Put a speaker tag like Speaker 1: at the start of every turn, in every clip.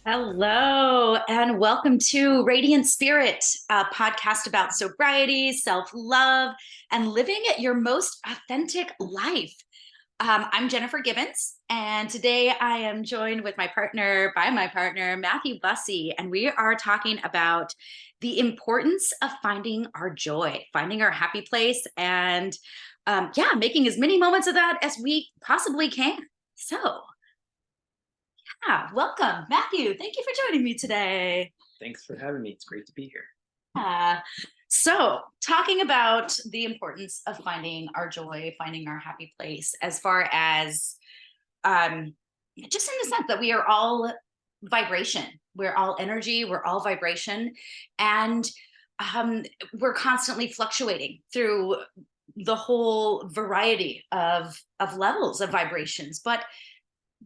Speaker 1: Hello, and welcome to Radiant Spirit, a podcast about sobriety, self love, and living your most authentic life. I'm Jennifer Gibbons, and today I am joined with my partner, Matthew Busse, and we are talking about the importance of finding our joy, finding our happy place, and making as many moments of that as we possibly can. So, welcome, Matthew. Thank you for joining me today.
Speaker 2: Thanks for having me. It's great to be here.
Speaker 1: So, talking about the importance of finding our joy, finding our happy place, as far as just in the sense that we are all vibration, we're all energy, we're all vibration, and we're constantly fluctuating through the whole variety of levels of vibrations. But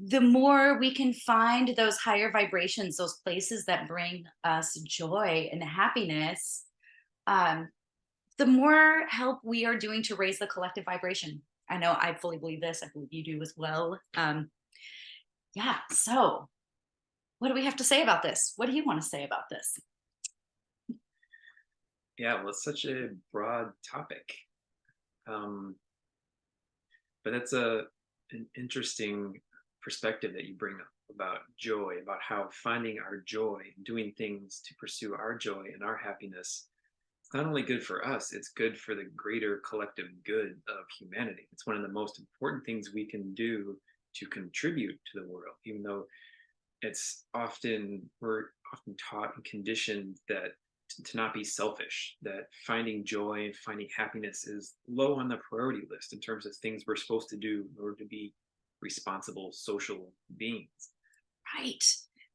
Speaker 1: the more we can find those higher vibrations, those places that bring us joy and happiness, um, the more help we are doing to raise the collective vibration. I know I fully believe this. I believe you do as well. So what do we have to say about this? What do you want to say about this?
Speaker 2: Yeah, well, it's such a broad topic. But that's an interesting perspective that you bring up about joy, about how finding our joy, doing things to pursue our joy and our happiness, it's not only good for us, it's good for the greater collective good of humanity. It's one of the most important things we can do to contribute to the world, even though we're often taught and conditioned that to not be selfish, that finding joy and finding happiness is low on the priority list in terms of things we're supposed to do in order to be responsible social beings.
Speaker 1: Right.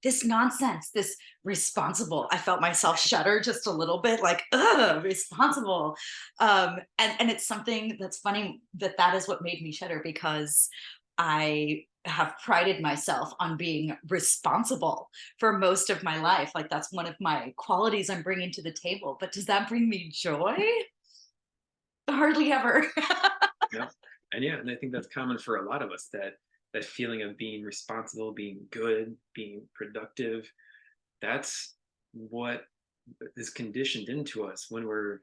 Speaker 1: This nonsense, this responsible. I felt myself shudder just a little bit, like, ugh, responsible. And it's something that's funny that is what made me shudder, because I have prided myself on being responsible for most of my life. Like, that's one of my qualities I'm bringing to the table. But does that bring me joy? Hardly ever.
Speaker 2: Yeah. And I think that's common for a lot of us, that feeling of being responsible, being good, being productive. That's what is conditioned into us when we're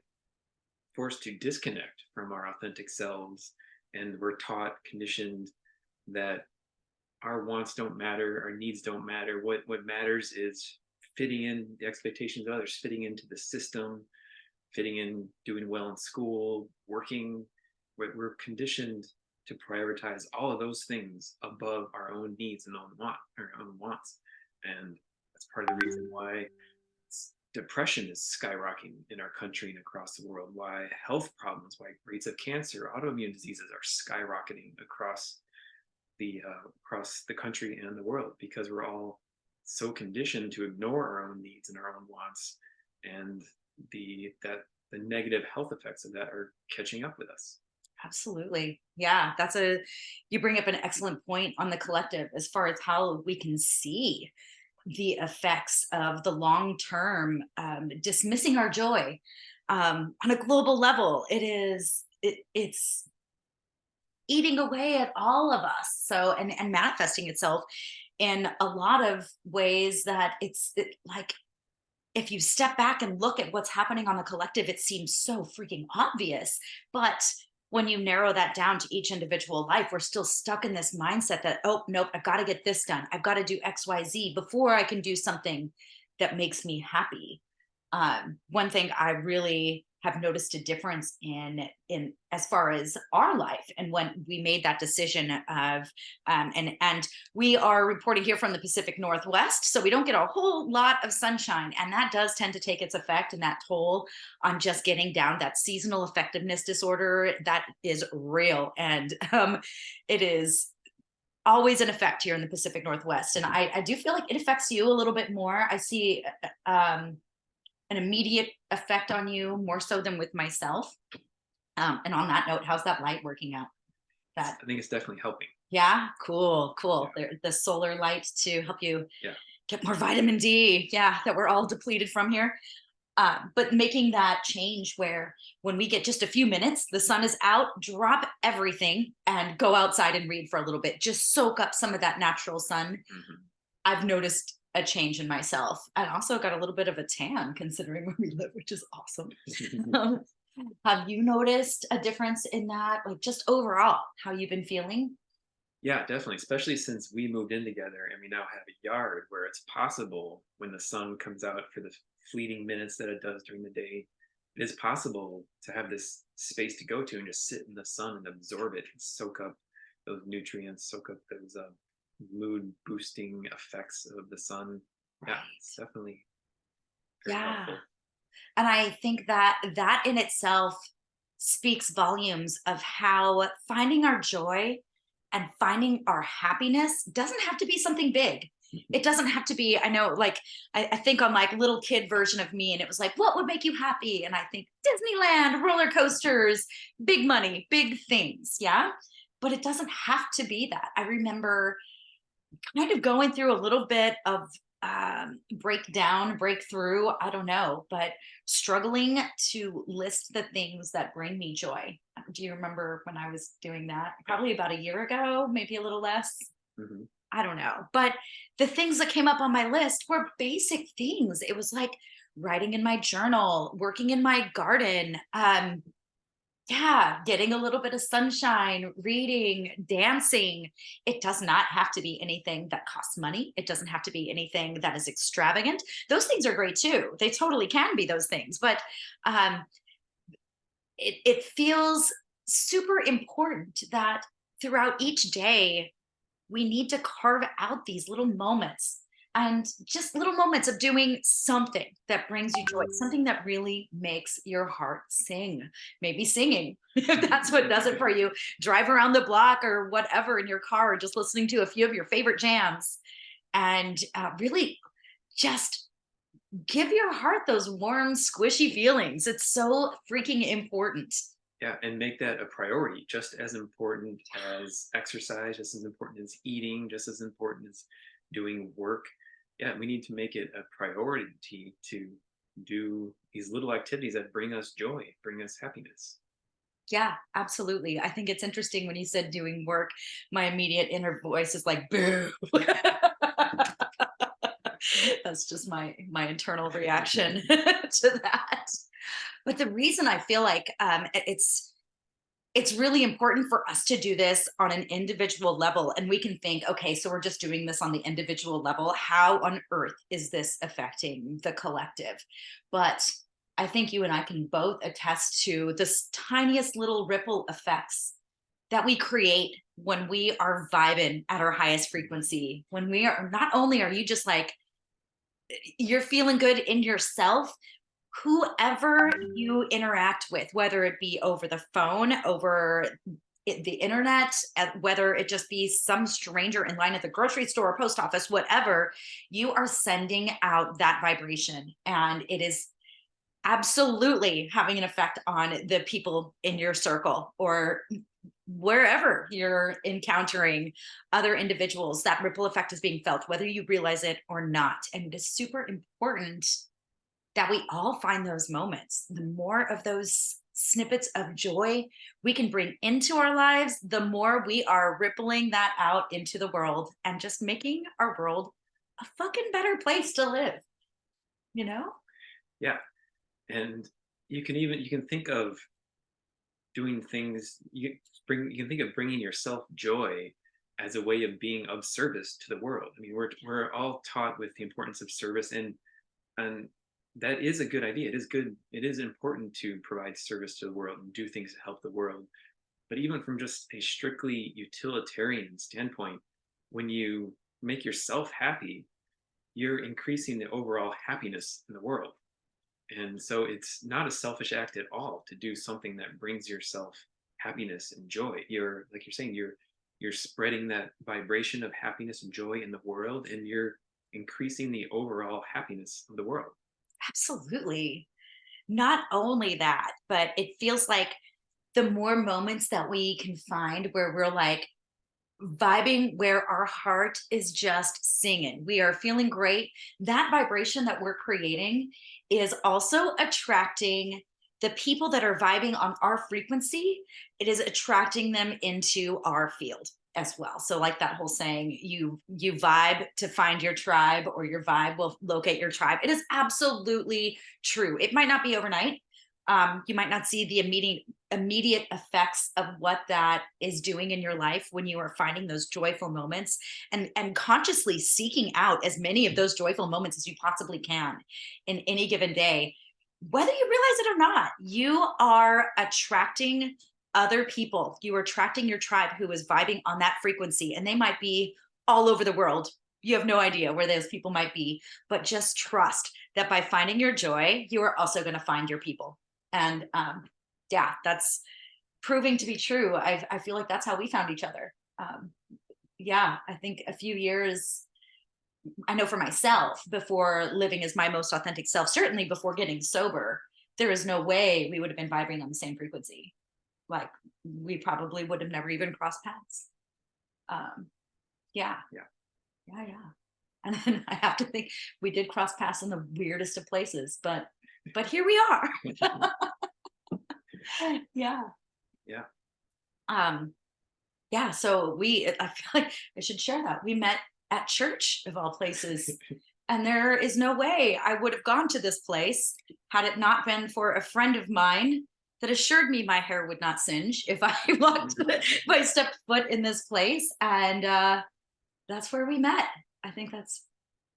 Speaker 2: forced to disconnect from our authentic selves, and we're taught, conditioned that our wants don't matter, our needs don't matter. What matters is fitting in the expectations of others, fitting into the system, fitting in, doing well in school, working. We're conditioned to prioritize all of those things above our own needs and our own wants. And that's part of the reason why depression is skyrocketing in our country and across the world, why health problems, why rates of cancer, autoimmune diseases are skyrocketing across the country and the world, because we're all so conditioned to ignore our own needs and our own wants, and the negative health effects of that are catching up with us.
Speaker 1: Absolutely. Yeah, you bring up an excellent point on the collective as far as how we can see the effects of the long term dismissing our joy on a global level. It's eating away at all of us. So, and manifesting itself in a lot of ways that like, if you step back and look at what's happening on the collective, it seems so freaking obvious. But when you narrow that down to each individual life, we're still stuck in this mindset that, oh, nope, I've got to get this done. I've got to do XYZ before I can do something that makes me happy. One thing I really have noticed a difference in as far as our life, and when we made that decision of and we are reporting here from the Pacific Northwest, so we don't get a whole lot of sunshine, and that does tend to take its effect and that toll on just getting down. That seasonal effectiveness disorder, that is real, and it is always in effect here in the Pacific Northwest. And I do feel like it affects you a little bit more. I see an immediate effect on you more so than with myself. And on that note, how's that light working out?
Speaker 2: I think it's definitely helping.
Speaker 1: Yeah, cool.
Speaker 2: Yeah.
Speaker 1: The solar light to help you
Speaker 2: Yeah.
Speaker 1: get more vitamin D. Yeah, that we're all depleted from here. But making that change where when we get just a few minutes, the sun is out, drop everything and go outside and read for a little bit. Just soak up some of that natural sun.
Speaker 2: Mm-hmm.
Speaker 1: I've noticed a change in myself, and also got a little bit of a tan considering where we live, which is awesome. Um, have you noticed a difference in that, like just overall, how you've been feeling?
Speaker 2: Yeah, definitely. Especially since we moved in together and we now have a yard where it's possible when the sun comes out for the fleeting minutes that it does during the day, it is possible to have this space to go to and just sit in the sun and absorb it and soak up those nutrients, soak up those mood boosting effects of the sun. Yeah,
Speaker 1: Right.
Speaker 2: it's definitely very
Speaker 1: Yeah.
Speaker 2: helpful.
Speaker 1: And I think that that in itself speaks volumes of how finding our joy and finding our happiness doesn't have to be something big. It doesn't have to be, I know, like, I think on like little kid version of me, and it was like, what would make you happy? And I think Disneyland, roller coasters, big money, big things. Yeah. But it doesn't have to be that. I remember kind of going through a little bit of breakdown, breakthrough, I don't know, but struggling to list the things that bring me joy. Do you remember when I was doing that? Probably about a year ago, maybe a little less.
Speaker 2: Mhm.
Speaker 1: I don't know. But the things that came up on my list were basic things. It was like writing in my journal, working in my garden, yeah, getting a little bit of sunshine, reading, dancing. It does not have to be anything that costs money. It doesn't have to be anything that is extravagant. Those things are great too. They totally can be those things, but um, it feels super important that throughout each day we need to carve out these little moments, and just little moments of doing something that brings you joy, something that really makes your heart sing. Maybe singing, if that's what does it for you. Drive around the block or whatever in your car, or just listening to a few of your favorite jams, and really just give your heart those warm, squishy feelings. It's so freaking important.
Speaker 2: Yeah, and make that a priority, just as important as exercise, just as important as eating, just as important as doing work. Yeah, we need to make it a priority to do these little activities that bring us joy, bring us happiness.
Speaker 1: Yeah, absolutely. I think it's interesting when you said doing work, my immediate inner voice is like, boo. That's just my internal reaction to that. But the reason I feel like it's really important for us to do this on an individual level, and we can think, okay, so we're just doing this on the individual level. How on earth is this affecting the collective? But I think you and I can both attest to this tiniest little ripple effects that we create when we are vibing at our highest frequency. When we are, not only are you just like, you're feeling good in yourself, whoever you interact with, whether it be over the phone, over the internet, whether it just be some stranger in line at the grocery store, post office, whatever, you are sending out that vibration. And it is absolutely having an effect on the people in your circle, or wherever you're encountering other individuals. That ripple effect is being felt, whether you realize it or not. And it is super important that we all find those moments. The more of those snippets of joy we can bring into our lives, the more we are rippling that out into the world and just making our world a fucking better place to live, you know?
Speaker 2: Yeah, and you can think of doing things you can think of bringing yourself joy as a way of being of service to the world. I mean, we're all taught with the importance of service, and that is a good idea. It is good. It is important to provide service to the world and do things to help the world. But even from just a strictly utilitarian standpoint, when you make yourself happy, you're increasing the overall happiness in the world. And so it's not a selfish act at all to do something that brings yourself happiness and joy. You're, like you're saying, you're spreading that vibration of happiness and joy in the world, and you're increasing the overall happiness of the world.
Speaker 1: Absolutely. Not only that, but it feels like the more moments that we can find where we're like vibing, where our heart is just singing, we are feeling great. That vibration that we're creating is also attracting the people that are vibing on our frequency, it is attracting them into our field as well. So like that whole saying, you vibe to find your tribe, or your vibe will locate your tribe. It is absolutely true. It might not be overnight. You might not see the immediate effects of what that is doing in your life when you are finding those joyful moments, and consciously seeking out as many of those joyful moments as you possibly can in any given day. Whether you realize it or not, you are attracting other people. You are attracting your tribe who is vibing on that frequency, and they might be all over the world. You have no idea where those people might be, but just trust that by finding your joy, you are also going to find your people. And yeah, that's proving to be true. I feel like that's how we found each other. Yeah, I think a few years, I know for myself, before living as my most authentic self, certainly before getting sober, there is no way we would have been vibrating on the same frequency. Like, we probably would have never even crossed paths. Um, yeah,
Speaker 2: Yeah.
Speaker 1: yeah. And then I have to think, we did cross paths in the weirdest of places, but here we are. Yeah.
Speaker 2: Yeah.
Speaker 1: Yeah. So I feel like I should share that. We met at church of all places. And there is no way I would have gone to this place had it not been for a friend of mine that assured me my hair would not singe if I if I stepped foot in this place. And that's where we met. I think that's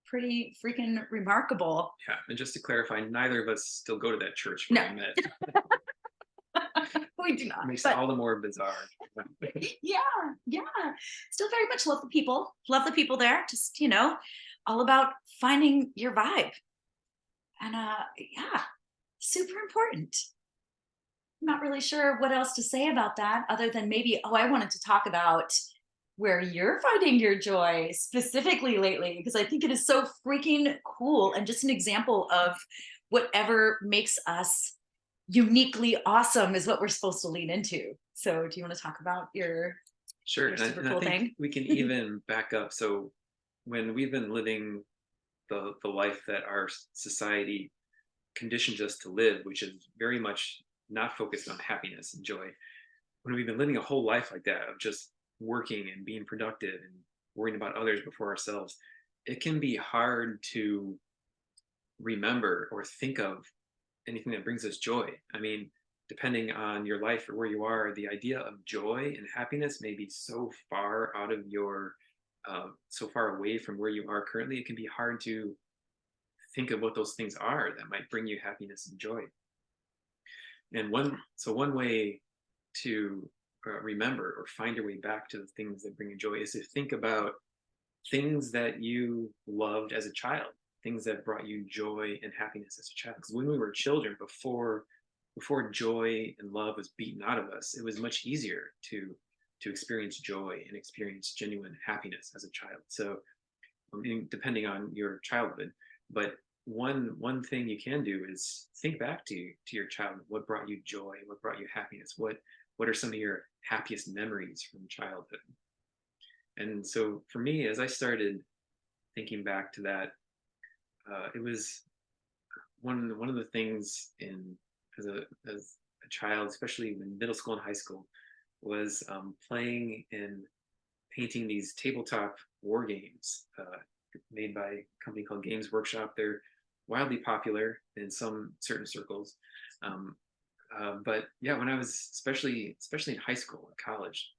Speaker 1: pretty freaking remarkable.
Speaker 2: Yeah. And just to clarify, neither of us still go to that church
Speaker 1: No,
Speaker 2: where we met.
Speaker 1: we do not.
Speaker 2: Makes
Speaker 1: But
Speaker 2: it all the more bizarre.
Speaker 1: yeah, still very much love the people there. Just, all about finding your vibe. And yeah, super important. I'm not really sure what else to say about that, other than maybe, I wanted to talk about where you're finding your joy specifically lately, because I think it is so freaking cool, and just an example of whatever makes us uniquely awesome is what we're supposed to lean into. So do you want to talk about your
Speaker 2: Sure.
Speaker 1: super
Speaker 2: And I
Speaker 1: cool
Speaker 2: think
Speaker 1: thing?
Speaker 2: we can even back up. So when we've been living the life that our society conditions us to live, which is very much not focused on happiness and joy, when we've been living a whole life like that of just working and being productive and worrying about others before ourselves, it can be hard to remember or think of anything that brings us joy. I mean, depending on your life or where you are, the idea of joy and happiness may be so far out of your, so far away from where you are currently. It can be hard to think of what those things are that might bring you happiness and joy. And one way to remember or find your way back to the things that bring you joy is to think about things that you loved as a child, things that brought you joy and happiness as a child. Because when we were children, before joy and love was beaten out of us, it was much easier to experience joy and experience genuine happiness as a child. So, depending on your childhood, but one thing you can do is think back to your childhood. What brought you joy? What brought you happiness? What are some of your happiest memories from childhood? And so for me, as I started thinking back to that, it was one of the things as a child, especially in middle school and high school, was playing and painting these tabletop war games made by a company called Games Workshop. They're wildly popular in some certain circles. But yeah, when I was especially in high school and college,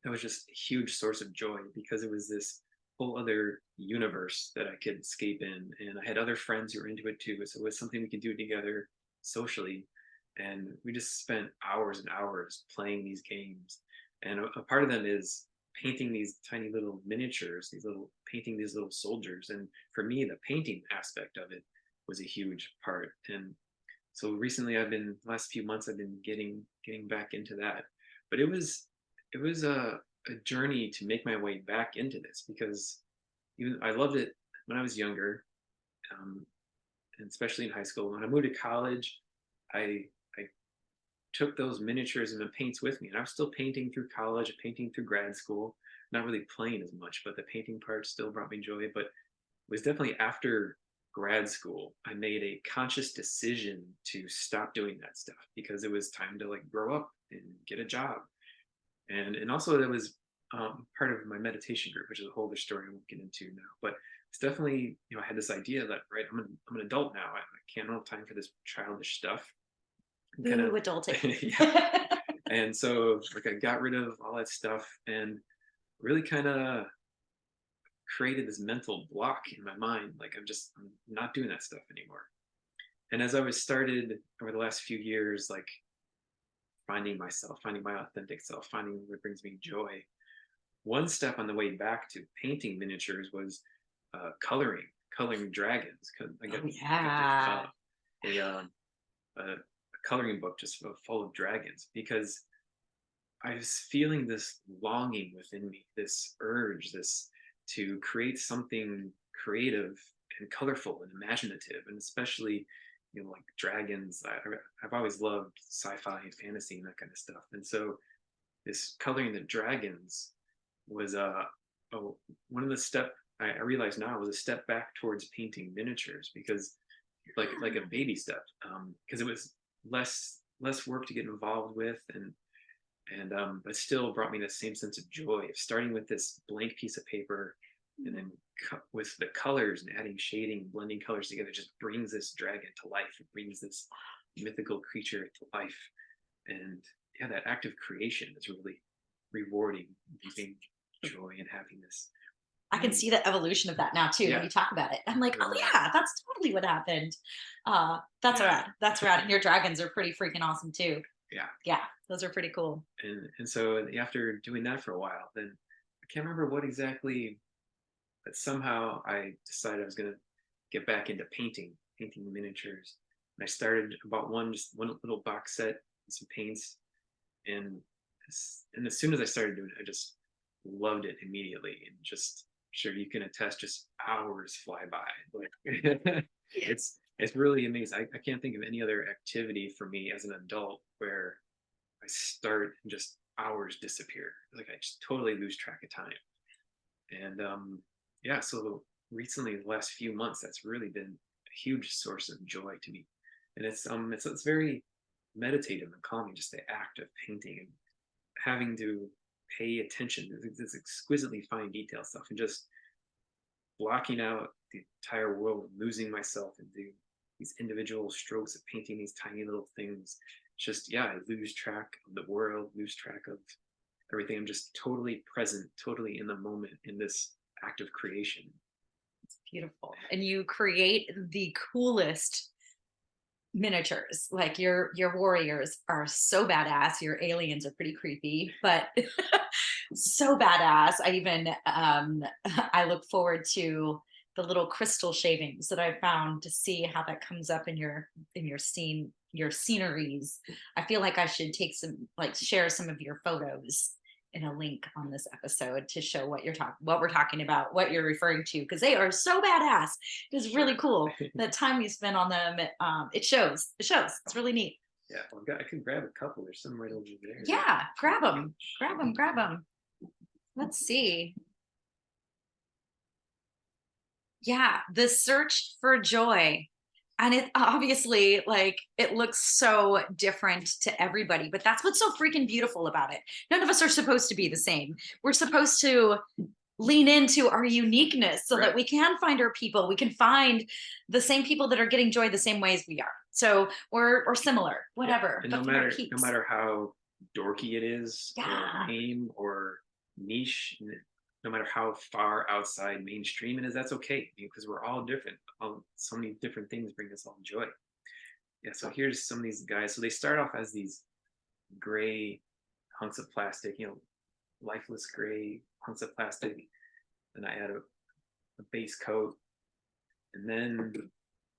Speaker 2: that was just a huge source of joy because it was this whole other universe that I could escape in. And I had other friends who were into it too. So it was something we could do together socially. And we just spent hours and hours playing these games. And a part of them is painting these tiny little miniatures, painting these little soldiers. And for me, the painting aspect of it was a huge part. And so recently last few months, I've been getting back into that. But it was a journey to make my way back into this, because even I loved it when I was younger, and especially in high school. When I moved to college, I took those miniatures and the paints with me, and I was still painting through college, painting through grad school, not really playing as much, but the painting part still brought me joy. But it was definitely after grad school, I made a conscious decision to stop doing that stuff because it was time to like grow up and get a job. And also that was part of my meditation group, which is a whole other story I won't get into now. But it's definitely, I had this idea that, right, I'm an adult now. I can't have time for this childish stuff. Kind
Speaker 1: Ooh,
Speaker 2: of,
Speaker 1: adulting.
Speaker 2: yeah. And so like I got rid of all that stuff and really kind of created this mental block in my mind. Like I'm not doing that stuff anymore. And as I was started over the last few years, like finding myself, finding my authentic self, finding what brings me joy. One step on the way back to painting miniatures was coloring dragons. I
Speaker 1: Oh
Speaker 2: got
Speaker 1: yeah.
Speaker 2: a coloring book just full of dragons because I was feeling this longing within me, this urge, this to create something creative and colorful and imaginative, and especially, like dragons. I've always loved sci-fi and fantasy and that kind of stuff, and so this coloring the dragons was one of the step I realize now was a step back towards painting miniatures because like a baby step because it was less work to get involved with and but still brought me the same sense of joy of starting with this blank piece of paper and then with the colors and adding shading, blending colors together just brings this dragon to life. It brings this mythical creature to life. And yeah, that act of creation is really rewarding, giving joy and happiness.
Speaker 1: I can see the evolution of that now too when
Speaker 2: Yeah.
Speaker 1: you talk about it. I'm like, oh
Speaker 2: Right.
Speaker 1: yeah, that's totally what happened. That's
Speaker 2: Yeah.
Speaker 1: rad. That's rad. And your dragons are pretty freaking awesome too.
Speaker 2: Yeah.
Speaker 1: Yeah, those are pretty cool.
Speaker 2: And so after doing that for a while, then I can't remember what exactly, but somehow I decided I was going to get back into painting miniatures. And I started about just one little box set and some paints. And as soon as I started doing it, I just loved it immediately. And just sure you can attest, just hours fly by. Like it's really amazing. I can't think of any other activity for me as an adult where I start and just hours disappear. Like I just totally lose track of time. And yeah, so recently, the last few months, that's really been a huge source of joy to me. And it's very meditative and calming, just the act of painting and having to pay attention to this exquisitely fine detail stuff and just blocking out the entire world, losing myself into these individual strokes of painting these tiny little things. Just yeah, I lose track of the world, lose track of everything. I'm just totally present, totally in the moment in this act of creation.
Speaker 1: It's beautiful. And you create the coolest miniatures. Like your warriors are so badass. Your aliens are pretty creepy, but so badass. I even I look forward to the little crystal shavings that I found to see how that comes up in your sceneries. I feel like I should take some like share some of your photos in a link on this episode to show what we're talking about, what you're referring to, because they are so badass. It's really cool. The time you spend on them, it shows. It shows. It's really neat.
Speaker 2: Yeah, I can grab a couple. There's some right over there.
Speaker 1: Yeah, grab them. Grab them. Grab them. Let's see. Yeah, the search for joy. And it obviously like it looks so different to everybody, but that's what's so freaking beautiful about it. None of us are supposed to be the same. We're supposed to lean into our uniqueness so that we can find our people. We can find the same people that are getting joy the same way as we are. So we're similar, whatever.
Speaker 2: Yeah. And no matter how dorky it is, or lame or niche, no matter how far outside mainstream it is, that's okay because we're all different. So many different things bring us all joy. Yeah, so here's some of these guys. So they start off as these gray hunks of plastic, lifeless gray hunks of plastic. Then I add a base coat, and then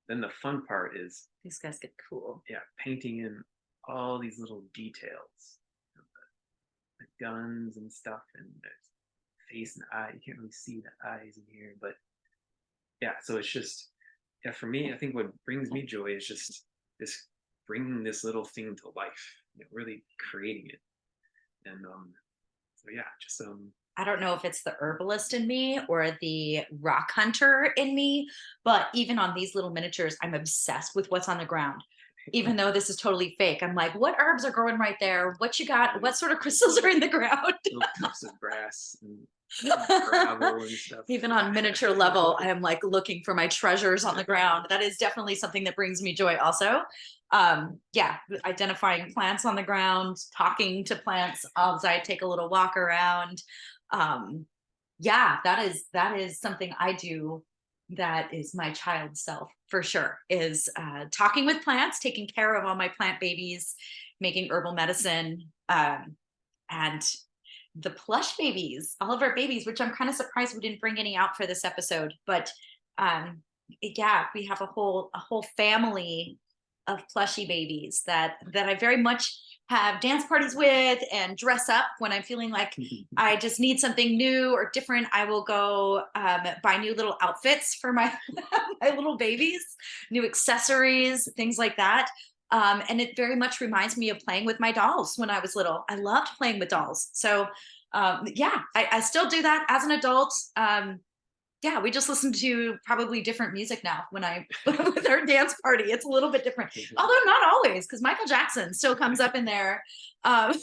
Speaker 2: the fun part is
Speaker 1: these guys get cool.
Speaker 2: Yeah, painting in all these little details, the guns and stuff, and there's face and eye. You can't really see the eyes in here, but yeah. So it's just for me. I think what brings me joy is just this bringing this little thing to life, really creating it, and So yeah, just
Speaker 1: I don't know if it's the herbalist in me or the rock hunter in me, but even on these little miniatures, I'm obsessed with what's on the ground. Even though this is totally fake, I'm like, what herbs are growing right there? What you got? What sort of crystals are in the ground?
Speaker 2: little tufts of grass and gravel and stuff.
Speaker 1: Even on miniature level, I am like looking for my treasures on the ground. That is definitely something that brings me joy also. Yeah, identifying plants on the ground, talking to plants as I take a little walk around. um yeah, that is something I do, that is my child self for sure, is talking with plants, taking care of all my plant babies, making herbal medicine, and the plush babies, all of our babies, which I'm kind of surprised we didn't bring any out for this episode, but um yeah, we have a whole family of plushy babies that I very much have dance parties with and dress up when I'm feeling like I just need something new or different. I will go buy new little outfits for my my little babies, new accessories, things like that. And it very much reminds me of playing with my dolls when I was little. I loved playing with dolls. So yeah, I still do that as an adult. Yeah, we just listen to probably different music now when I with our dance party. It's a little bit different, although not always, because Michael Jackson still comes up in there. Um,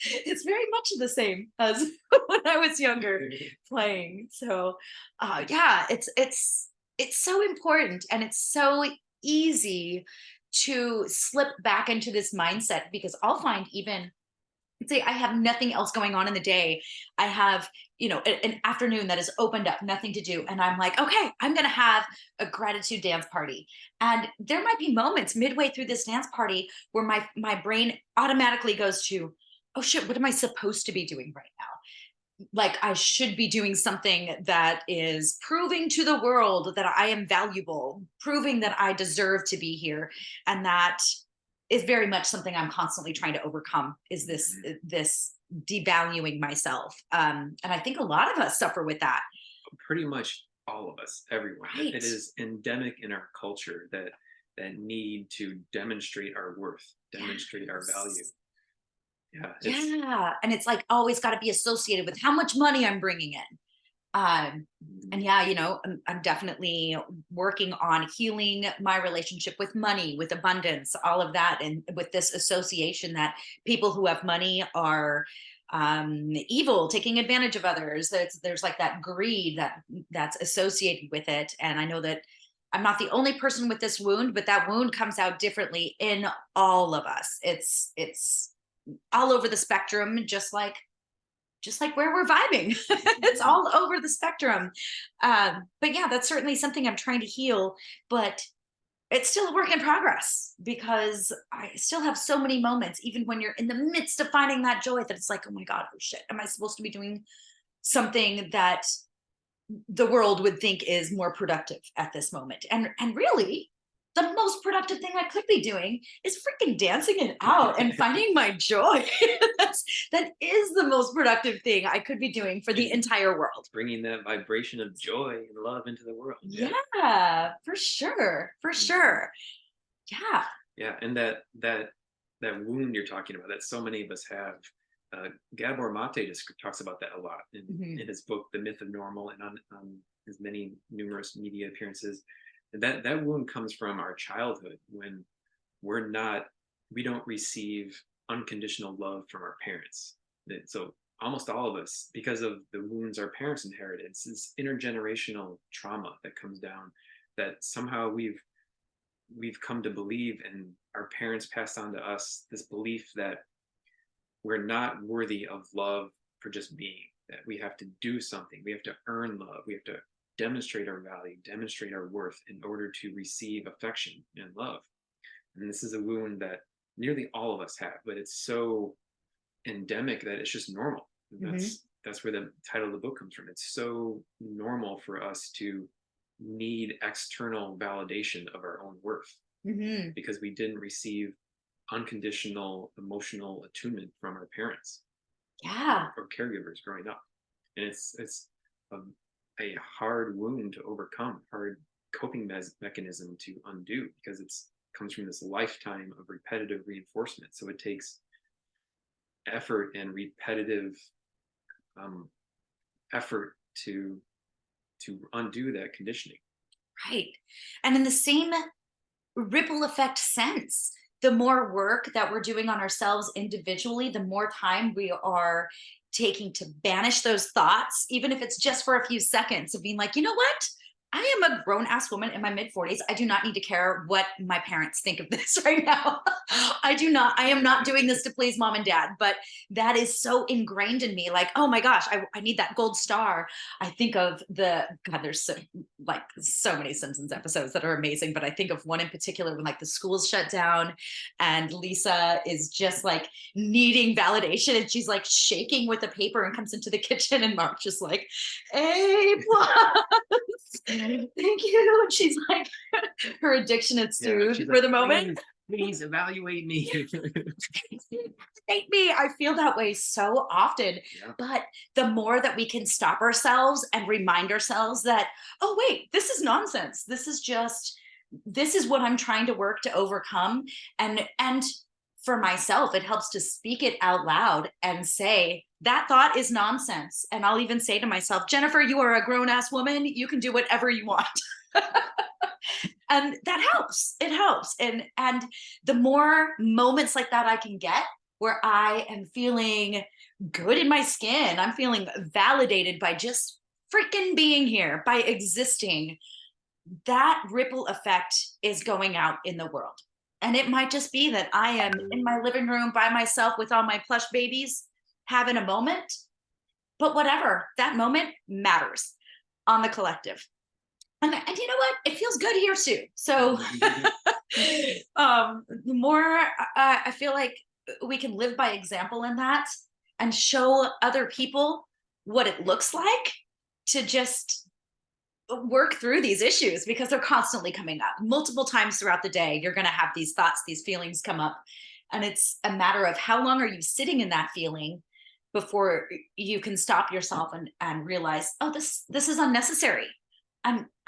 Speaker 1: it's very much the same as when I was younger playing. So, yeah, it's so important, and it's so easy to slip back into this mindset, because I'll find, even say I have nothing else going on in the day. I have, an afternoon that is opened up, nothing to do. And I'm like, okay, I'm going to have a gratitude dance party. And there might be moments midway through this dance party where my brain automatically goes to, oh shit, what am I supposed to be doing right now? Like, I should be doing something that is proving to the world that I am valuable, proving that I deserve to be here. And that is very much something I'm constantly trying to overcome, is this devaluing myself. And I think a lot of us suffer with that.
Speaker 2: Pretty much all of us, everyone.
Speaker 1: Right.
Speaker 2: It is endemic in our culture that need to demonstrate our worth, demonstrate our value. Yeah,
Speaker 1: Yeah. And it's like always got to be associated with how much money I'm bringing in. And yeah, I'm definitely working on healing my relationship with money, with abundance, all of that. And with this association that people who have money are evil, taking advantage of others. There's like that greed that's associated with it. And I know that I'm not the only person with this wound, but that wound comes out differently in all of us. It's all over the spectrum, just like where we're vibing. It's all over the spectrum. But yeah, that's certainly something I'm trying to heal, but it's still a work in progress, because I still have so many moments, even when you're in the midst of finding that joy, that it's like, oh my God, oh shit, am I supposed to be doing something that the world would think is more productive at this moment? And really, the most productive thing I could be doing is freaking dancing it out and finding my joy. That is the most productive thing I could be doing for the entire world.
Speaker 2: bringing that vibration of joy and love into the world.
Speaker 1: Yeah, for sure, for sure. Yeah.
Speaker 2: Yeah, and that wound you're talking about, that so many of us have. Gabor Mate just talks about that a lot in his book, The Myth of Normal, and on his many numerous media appearances. That wound comes from our childhood, when we don't receive unconditional love from our parents. So almost all of us, because of the wounds our parents inherited, it's this intergenerational trauma that comes down, that somehow we've come to believe, and our parents passed on to us this belief that we're not worthy of love for just being, that we have to do something, we have to earn love, we have to demonstrate our value, demonstrate our worth in order to receive affection and love. And this is a wound that nearly all of us have, but it's so endemic that it's just normal. That's where the title of the book comes from. It's so normal for us to need external validation of our own worth, because we didn't receive unconditional emotional attunement from our parents, or caregivers growing up. And it's a hard wound to overcome, hard coping mechanism to undo, because it's comes from this lifetime of repetitive reinforcement. So it takes effort and repetitive um, effort to undo that conditioning.
Speaker 1: Right. And in the same ripple effect sense, the more work that we're doing on ourselves individually, the more time we are taking to banish those thoughts, even if it's just for a few seconds, of being like, you know what? I am a grown ass woman in my mid 40s. I do not need to care what my parents think of this right now. I do not. I am not doing this to please mom and dad, but that is so ingrained in me. Like, oh my gosh, I need that gold star. I think of God, there's so many Simpsons episodes that are amazing, but I think of one in particular when like the schools shut down and Lisa is just like needing validation and she's like shaking with a paper and comes into the kitchen and Mark's just like, A plus. Thank you. And she's like, her addiction is soothed for
Speaker 2: like,
Speaker 1: the moment.
Speaker 2: Please evaluate me.
Speaker 1: Hate me. I feel that way so often.
Speaker 2: Yeah.
Speaker 1: But the more that we can stop ourselves and remind ourselves that, oh, wait, this is nonsense. This is what I'm trying to work to overcome. And for myself, it helps to speak it out loud and say, that thought is nonsense. And I'll even say to myself, Jennifer, you are a grown ass woman. You can do whatever you want. And that helps. It helps. And the more moments like that I can get where I am feeling good in my skin, I'm feeling validated by just freaking being here, by existing, that ripple effect is going out in the world. And it might just be that I am in my living room by myself with all my plush babies having a moment, but whatever, that moment matters on the collective. And you know what? It feels good here too. So the more I feel like we can live by example in that and show other people what it looks like to just work through these issues, because they're constantly coming up multiple times throughout the day. You're going to have these thoughts, these feelings come up. And it's a matter of how long are you sitting in that feeling before you can stop yourself and realize, oh, this is unnecessary.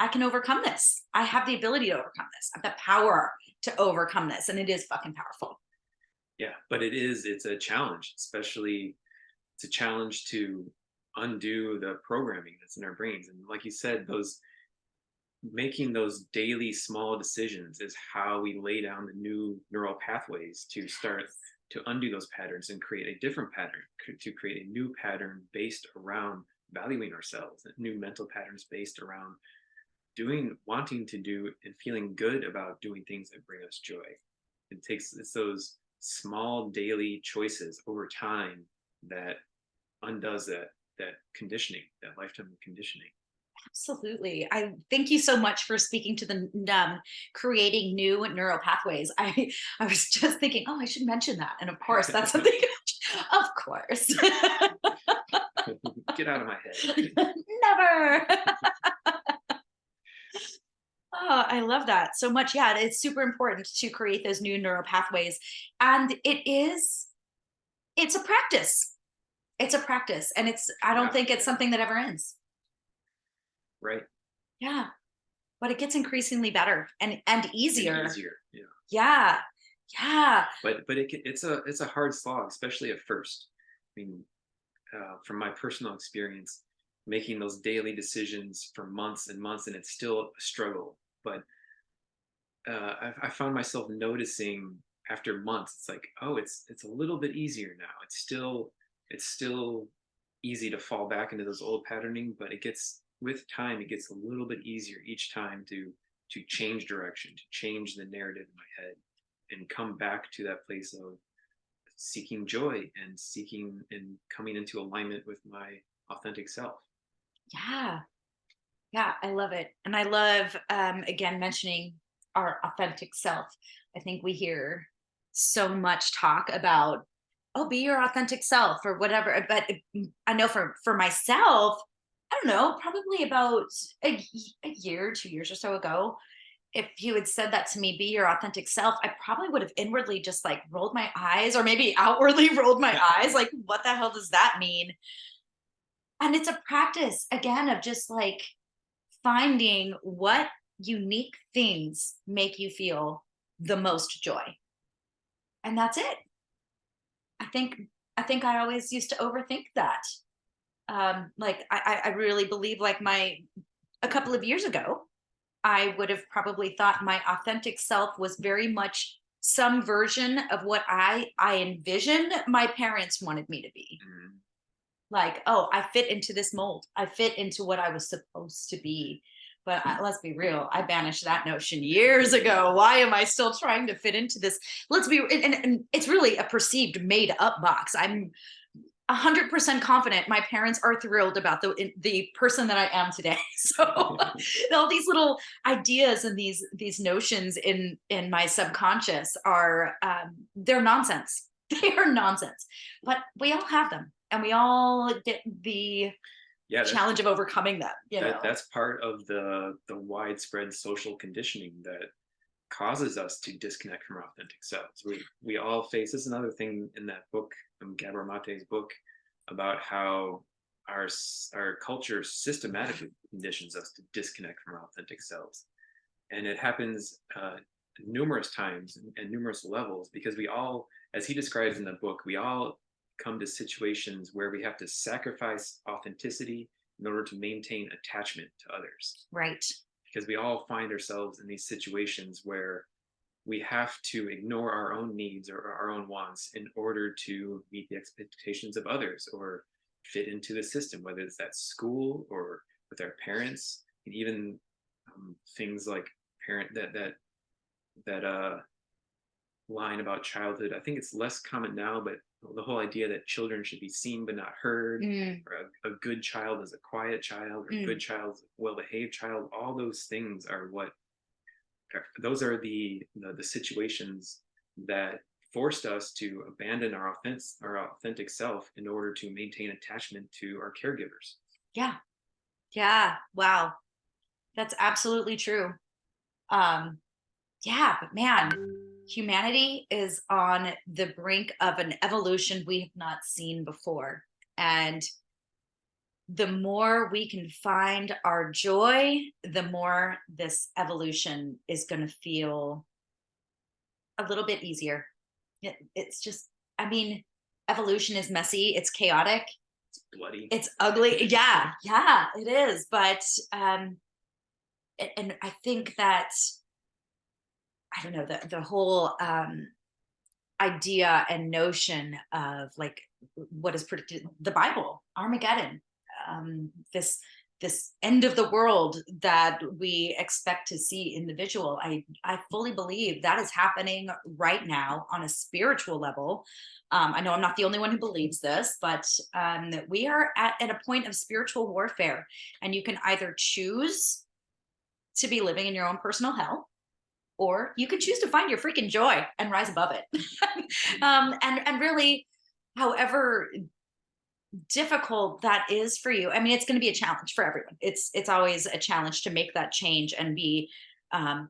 Speaker 1: I can overcome this. I have the ability to overcome this. I have the power to overcome this. And it is fucking powerful.
Speaker 2: Yeah, but it's a challenge, especially it's a challenge to undo the programming that's in our brains. And like you said, making those daily small decisions is how we lay down the new neural pathways to start to undo those patterns and create a different pattern, to create a new pattern based around valuing ourselves, new mental patterns based around wanting to do and feeling good about doing things that bring us joy. It's those small daily choices over time that undoes that conditioning, that lifetime conditioning.
Speaker 1: Absolutely. I thank you so much for speaking to the creating new neural pathways. I was just thinking, oh, I should mention that. And of course, that's something, of course.
Speaker 2: Get out of my head.
Speaker 1: Never. Oh, I love that so much. Yeah, it's super important to create those new neural pathways. And it's a practice. It's a practice. And I don't think it's something that ever ends.
Speaker 2: Right.
Speaker 1: Yeah. But it gets increasingly better and easier.
Speaker 2: And easier. Yeah.
Speaker 1: Yeah. Yeah.
Speaker 2: But it's a hard slog, especially at first. I mean, from my personal experience, making those daily decisions for months and months, and it's still a struggle. But I found myself noticing after months, it's like, oh, it's a little bit easier now. It's still easy to fall back into those old patterning, but with time, it gets a little bit easier each time to change direction, to change the narrative in my head, and come back to that place of seeking joy and seeking and coming into alignment with my authentic self.
Speaker 1: Yeah. Yeah, I love it. And I love, again, mentioning our authentic self. I think we hear so much talk about, oh, be your authentic self or whatever. But I know for myself, I don't know, probably about a year, 2 years or so ago, if you had said that to me, be your authentic self, I probably would have inwardly just like rolled my eyes, or maybe outwardly rolled my eyes. Like, what the hell does that mean? And it's a practice, again, of just like finding what unique things make you feel the most joy. And that's it. I think I always used to overthink that. Like I really believe like a couple of years ago, I would have probably thought my authentic self was very much some version of what I envisioned my parents wanted me to be.
Speaker 2: Mhm.
Speaker 1: Like, oh, I fit into this mold. I fit into what I was supposed to be. But let's be real, I banished that notion years ago. Why am I still trying to fit into this? Let's be, and it's really a perceived made up box. I'm 100% confident my parents are thrilled about the person that I am today. So all these little ideas and these notions in my subconscious are they're nonsense. They are nonsense. But we all have them, and we all get the
Speaker 2: Yeah,
Speaker 1: challenge of overcoming them.
Speaker 2: that's part of the widespread social conditioning that causes us to disconnect from our authentic selves. We all face this is another thing in that book, Gabor Mate's book, about how our culture systematically conditions us to disconnect from our authentic selves, and it happens numerous times and numerous levels because we all, as he describes in the book, we all come to situations where we have to sacrifice authenticity in order to maintain attachment to others,
Speaker 1: Right.
Speaker 2: because we all find ourselves in these situations where we have to ignore our own needs or our own wants in order to meet the expectations of others or fit into the system, whether it's at school or with our parents, and even things like parent that line about childhood. I think it's less common now, but the whole idea that children should be seen but not heard,
Speaker 1: Mm,
Speaker 2: or a good child is a quiet child, or a
Speaker 1: mm.
Speaker 2: good child is a well-behaved child. All those things are what those are the situations that forced us to abandon our authentic self in order to maintain attachment to our caregivers.
Speaker 1: Yeah. Yeah. Wow. That's absolutely true. Um, Yeah, but man, humanity is on the brink of an evolution we have not seen before. And the more we can find our joy, the more this evolution is going to feel a little bit easier. It's just, I mean, evolution is messy, it's chaotic,
Speaker 2: Bloody.
Speaker 1: it's ugly. Yeah, yeah, it is. But, and I think that, I don't know, the whole, idea and notion of like what is predicted the Bible, Armageddon, this end of the world that we expect to see in the visual. I fully believe that is happening right now on a spiritual level. I know I'm not the only one who believes this, but we are at a point of spiritual warfare, and you can either choose to be living in your own personal hell, or you could choose to find your freaking joy and rise above it. And really, however difficult that is for you, I mean, it's going to be a challenge for everyone. It's always a challenge to make that change and be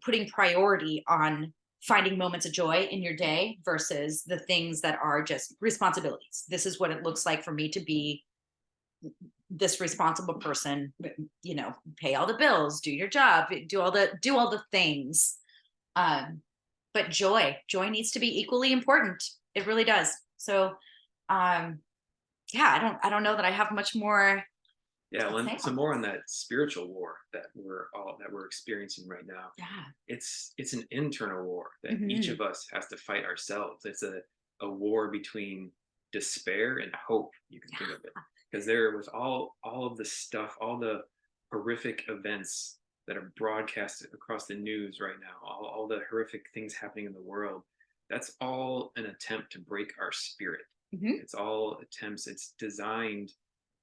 Speaker 1: putting priority on finding moments of joy in your day versus the things that are just responsibilities. This is what it looks like for me to be this responsible person. Pay all the bills, do your job, do all the things. But joy needs to be equally important. It really does. So, yeah, I don't know that I have much more
Speaker 2: Yeah,
Speaker 1: to
Speaker 2: well,
Speaker 1: say
Speaker 2: some
Speaker 1: on
Speaker 2: more
Speaker 1: this.
Speaker 2: on that spiritual war that we're experiencing right now.
Speaker 1: Yeah.
Speaker 2: It's an internal war that each
Speaker 1: Mhm.
Speaker 2: of us has to fight ourselves. It's a war between despair and hope. You can think of it, because there, with all of the stuff, all the horrific events that are broadcasted across the news right now, all the horrific things happening in the world, that's all an attempt to break our spirit.
Speaker 1: Mhm.
Speaker 2: It's all attempts. It's designed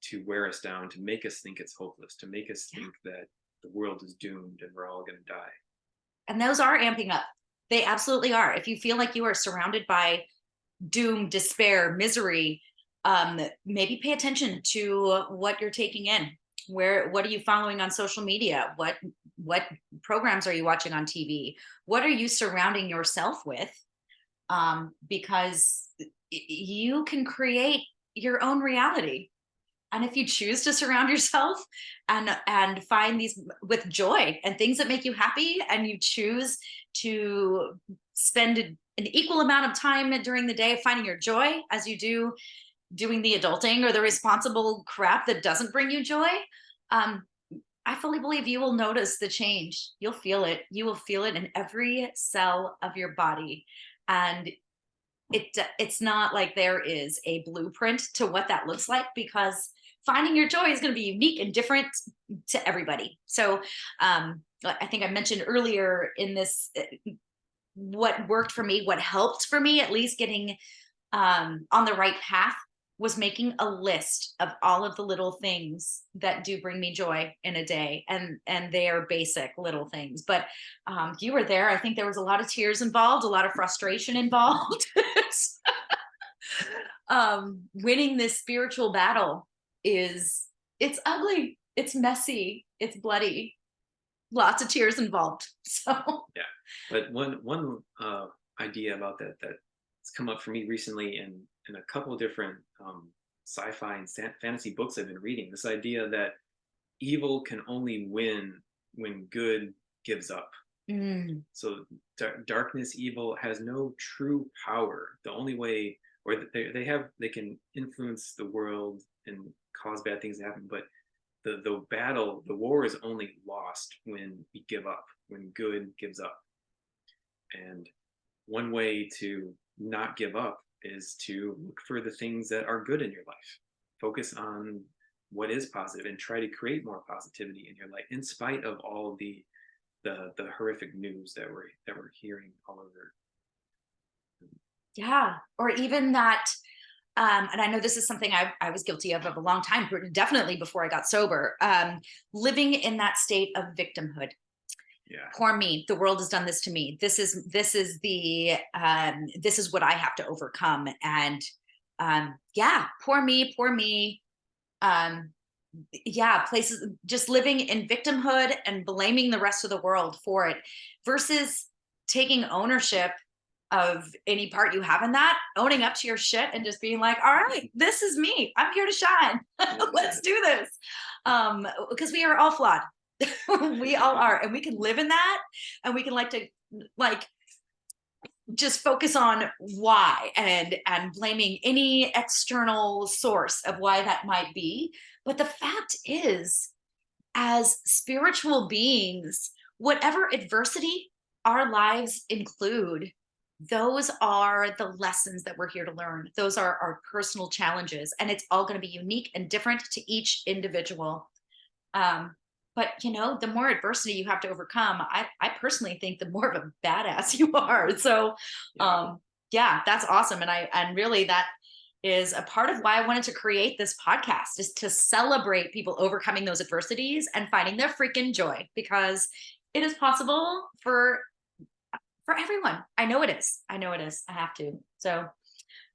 Speaker 2: to wear us down, to make us think it's hopeless, to make us
Speaker 1: Yeah.
Speaker 2: think that the world is doomed and we're all going to die.
Speaker 1: And those are amping up. They absolutely are. If you feel like you are surrounded by doom, despair, misery, maybe pay attention to what you're taking in. What are you following on social media? What programs are you watching on TV? What are you surrounding yourself with? Because you can create your own reality. And if you choose to surround yourself and find these with joy and things that make you happy, and you choose to spend an equal amount of time during the day finding your joy as you do doing the adulting or the responsible crap that doesn't bring you joy, um, I fully believe you will notice the change. You'll feel it. You will feel it in every cell of your body. And it's not like there is a blueprint to what that looks like, because finding your joy is going to be unique and different to everybody. So I think I mentioned earlier in this, what worked for me, what helped for me, at least getting on the right path, was making a list of all of the little things that do bring me joy in a day, and they are basic little things. But you were there. I think there was a lot of tears involved, a lot of frustration involved. Winning this spiritual battle it's ugly, it's messy, it's bloody, lots of tears involved. So
Speaker 2: Yeah, but one idea about that's come up for me recently in a couple of different sci-fi and fantasy books I've been reading. This idea that evil can only win when good gives up. So darkness, evil has no true power. The only way, or they can influence the world and cause bad things to happen, but the war is only lost when we give up, when good gives up. And one way to not give up is to look for the things that are good in your life. Focus on what is positive and try to create more positivity in your life, in spite of all of the horrific news that we're hearing all over.
Speaker 1: yeah, or even that. And I know this is something I was guilty of a long time, definitely before I got sober, living in that state of victimhood.
Speaker 2: Yeah.
Speaker 1: Poor me, the world has done this to me. This is what I have to overcome. And yeah, poor me. Yeah, places, just living in victimhood and blaming the rest of the world for it, versus taking ownership of any part you have in that, owning up to your shit and just being like, all right, this is me, I'm here to shine. Let's do this. Because we are all flawed. We all are, and we can live in that, and we can just focus on why, and blaming any external source of why that might be. But the fact is, as spiritual beings, whatever adversity our lives include, those are the lessons that we're here to learn. Those are our personal challenges, and it's all going to be unique and different to each individual. But the more adversity you have to overcome, I personally think the more of a badass you are. So yeah, that's awesome. And really, that is a part of why I wanted to create this podcast, is to celebrate people overcoming those adversities and finding their freaking joy, because it is possible for everyone. I know it is. I have to. So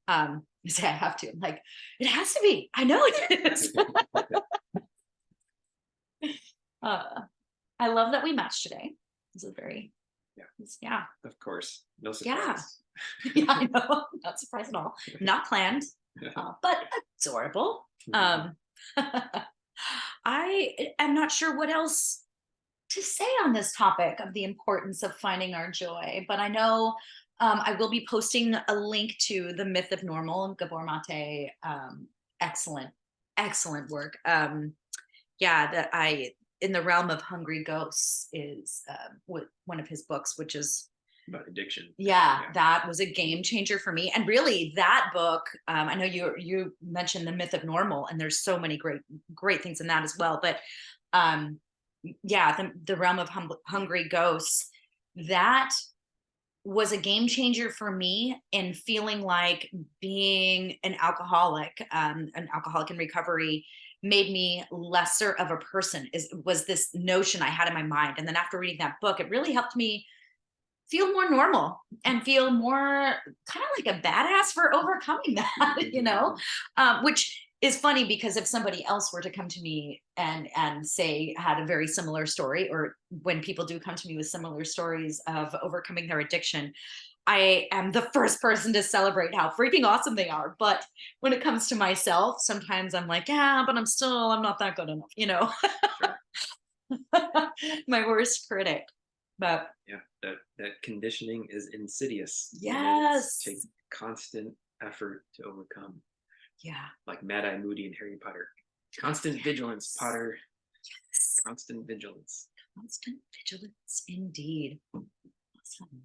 Speaker 1: you say I have to. I'm like, it has to be. I know it is. I love that we matched today. This is very, yeah. Of
Speaker 2: course, no surprise.
Speaker 1: Yeah, I know, not surprised at all. Not planned, but adorable. I am not sure what else to say on this topic of the importance of finding our joy, but I know I will be posting a link to The Myth of Normal, Gabor Mate. Excellent work. That In the Realm of Hungry Ghosts is one of his books, which is
Speaker 2: about addiction.
Speaker 1: Yeah, that was a game changer for me. And really, that book, I know you mentioned The Myth of Normal, and there's so many great things in that as well. But the Realm of Hungry Ghosts, that was a game changer for me in feeling like being an alcoholic in recovery made me lesser of a person, was this notion I had in my mind. And then after reading that book, it really helped me feel more normal and feel more kind of like a badass for overcoming that, which is funny, because if somebody else were to come to me and say had a very similar story, or when people do come to me with similar stories of overcoming their addiction, I am the first person to celebrate how freaking awesome they are. But when it comes to myself, sometimes I'm like, yeah, but I'm not that good enough, my worst critic. But
Speaker 2: yeah, that conditioning is insidious.
Speaker 1: Yes.
Speaker 2: It takes constant effort to overcome.
Speaker 1: Yeah.
Speaker 2: like Mad Eye Moody and Harry Potter. Constant vigilance, Potter.
Speaker 1: Yes.
Speaker 2: Constant vigilance.
Speaker 1: Constant vigilance, indeed. Awesome.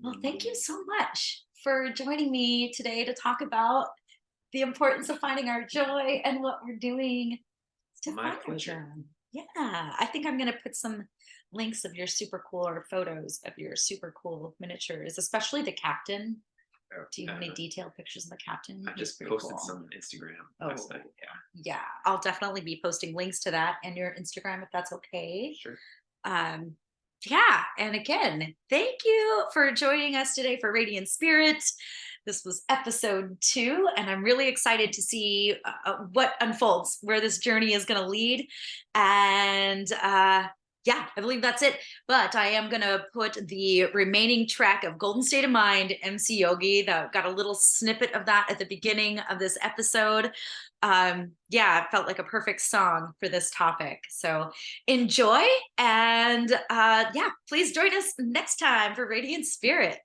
Speaker 1: Well, thank you so much for joining me today to talk about the importance of finding our joy and what we're doing to
Speaker 2: My
Speaker 1: find our
Speaker 2: pleasure.
Speaker 1: joy. Yeah, I think I'm going to put some links of your super cool or photos of your super cool miniatures, especially the captain.
Speaker 2: Oh,
Speaker 1: Do you have any detailed pictures of the captain?
Speaker 2: I
Speaker 1: He's
Speaker 2: just
Speaker 1: pretty
Speaker 2: posted
Speaker 1: cool.
Speaker 2: some on Instagram
Speaker 1: Oh,
Speaker 2: last night. Yeah,
Speaker 1: yeah. I'll definitely be posting links to that and your Instagram if that's okay.
Speaker 2: sure.
Speaker 1: Um, yeah, and again, thank you for joining us today for Radiant Spirit. This was episode 2, and I'm really excited to see what unfolds, where this journey is going to lead. And yeah, I believe that's it. But I am going to put the remaining track of Golden State of Mind, MC Yogi, that got a little snippet of that at the beginning of this episode. Yeah, it felt like a perfect song for this topic. So enjoy, and yeah, please join us next time for Radiant Spirit.